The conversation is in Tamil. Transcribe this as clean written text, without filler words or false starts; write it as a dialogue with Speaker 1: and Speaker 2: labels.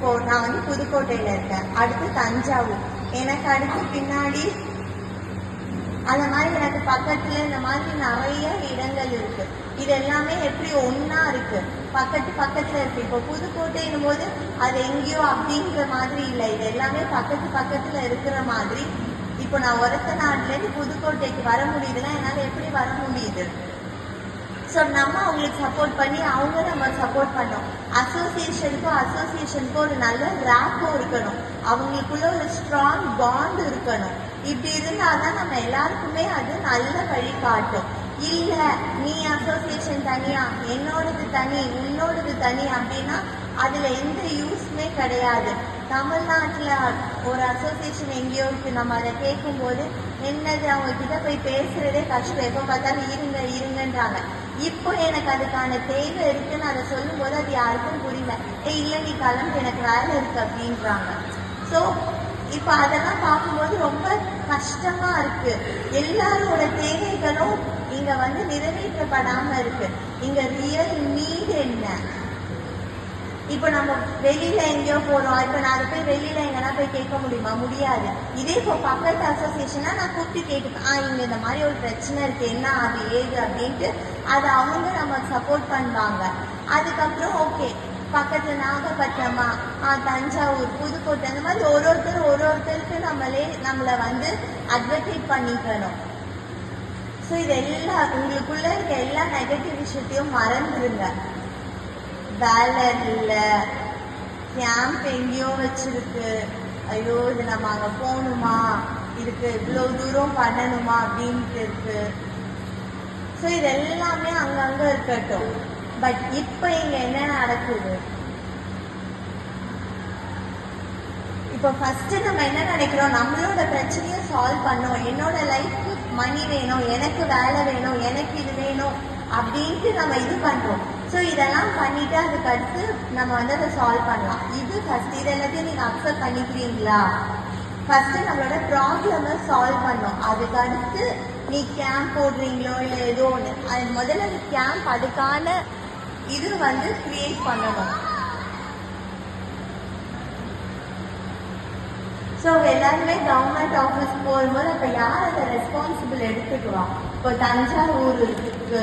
Speaker 1: இப்போ நான் வந்து புதுக்கோட்டையில இருக்கேன், அடுத்து தஞ்சாவூர், எனக்கு அடுத்து பின்னாடி அந்த மாதிரி எனக்கு பக்கத்துல இந்த மாதிரி நிறைய இடங்கள் இருக்கு. இது எல்லாமே எப்படி ஒன்னா இருக்கு, பக்கத்துல இருக்கு. இப்போ புதுக்கோட்டைன்னும் போது அது எங்கேயோ அப்படிங்கிற மாதிரி இல்லை, இது எல்லாமே பக்கத்துல இருக்கிற மாதிரி. இப்போ நான் ஒரத்த நாட்டுல இருந்து புதுக்கோட்டைக்கு வர முடியுதுன்னா என்னால எப்படி வர முடியுது? ஸோ நம்ம அவங்களுக்கு சப்போர்ட் பண்ணி அவங்க நம்ம சப்போர்ட் பண்ணோம். அசோசியேஷனுக்கும் ஒரு நல்ல ரேப்போ இருக்கணும், அவங்களுக்குள்ள ஒரு ஸ்ட்ராங் பாண்ட் இருக்கணும். இப்படி இருந்தாதான் நம்ம எல்லாருக்குமே அது நல்ல வழி காட்டும். இல்ல நீ அசோசியேஷன் தனியா, என்னோடது தனி, உன்னோடது தனி அப்படின்னா அதுல எந்த யூஸ்மே கிடையாது. தமிழ்நாட்டுல ஒரு அசோசியேஷன் எங்கேயோ இருக்கு, நம்ம அதை கேட்கும் போது என்னது அவங்க கிட்ட போய் பேசுறதே கஷ்டம், எப்ப பார்த்தாலும் இருங்கன்றாங்க. இப்போ எனக்கு அதுக்கான தேவை இருக்குன்னு அதை சொல்லும் போது அது யாருக்கும் புரியல. இல்ல நீ கிளம்பு, எனக்கு வேலை இருக்கு அப்படின்றாங்க. ஸோ இப்ப அதெல்லாம் பார்க்கும்போது ரொம்ப கஷ்டமா இருக்கு. எல்லாரோட தேவைகளும் இங்க வந்து நிறைவேற்றப்படாம இருக்கு. இங்க ரியல் நீட் என்ன? இப்ப நம்ம வெளியில எங்கேயோ போறோம், இப்ப நான் அதை போய் வெளியில எங்கன்னா போய் கேட்க முடியுமா? முடியாது. இதே இப்போ பக்கத்து அசோசியேஷனா நான் கூப்பிட்டு கேட்டுப்பேன், இங்க இந்த மாதிரி ஒரு பிரச்சனை இருக்கு, என்ன அது ஏது அப்படின்ட்டு அதை அவங்க நமக்கு சப்போர்ட் பண்ணுவாங்க. அதுக்கப்புறம் ஓகே, பக்கத்துல நாகப்பட்டினமா, தஞ்சாவூர், புதுக்கோட்டை, அந்த மாதிரி ஒருத்தருக்கு நம்மளை வந்து அட்வொகேட் பண்ணிக்கணும். ஸோ இதெல்லாம் உங்களுக்குள்ள இருக்க எல்லா நெகட்டிவ் விஷயத்தையும் மறந்துருங்க. வேலை இல்லை, கேம்ப் எங்கேயோ வச்சிருக்கு, ஐயோ இது நம்ம அங்கே போகணுமா, இதுக்கு இவ்வளோ தூரம் பண்ணணுமா அப்படின்ட்டு இருக்கு. ஸோ இது எல்லாமே அங்கங்கே இருக்கட்டும். பட் இப்போ இங்கே என்ன நடக்குது? இப்போ ஃபர்ஸ்ட் நம்ம என்ன நினைக்கிறோம், நம்மளோட பிரச்சனையை சால்வ் பண்ணோம், என்னோட லைஃப்க்கு மணி வேணும், எனக்கு வேலை வேணும், எனக்கு இது வேணும் அப்படின்ட்டு நம்ம இது பண்றோம். ஸோ இதெல்லாம் பண்ணிட்டு அதுக்கு அடுத்து நம்ம வந்து அதை சால்வ் பண்ணலாம். இது ஃபர்ஸ்ட். இது எல்லாத்தையும் நீங்க அக்செப்ட் பண்ணிக்கிறீங்களா? ஃபர்ஸ்ட் நம்மளோட ப்ராப்ளமை சால்வ் பண்ணோம், அதுக்கு அடுத்து நீ கேம்ப் போடுறீங்களோ இல்லை ஏதோ ஒன்று, அது முதல்ல கேம்ப் அதுக்கான இது வந்து கிரியேட் பண்ணணும். ஸோ எல்லாருமே கவர்மெண்ட் ஆஃபீஸ் போகும்போது அப்போ யார் அதை ரெஸ்பான்சிபிள் எடுத்துக்குவோம்? இப்போ தஞ்சாவூர் இருக்கு,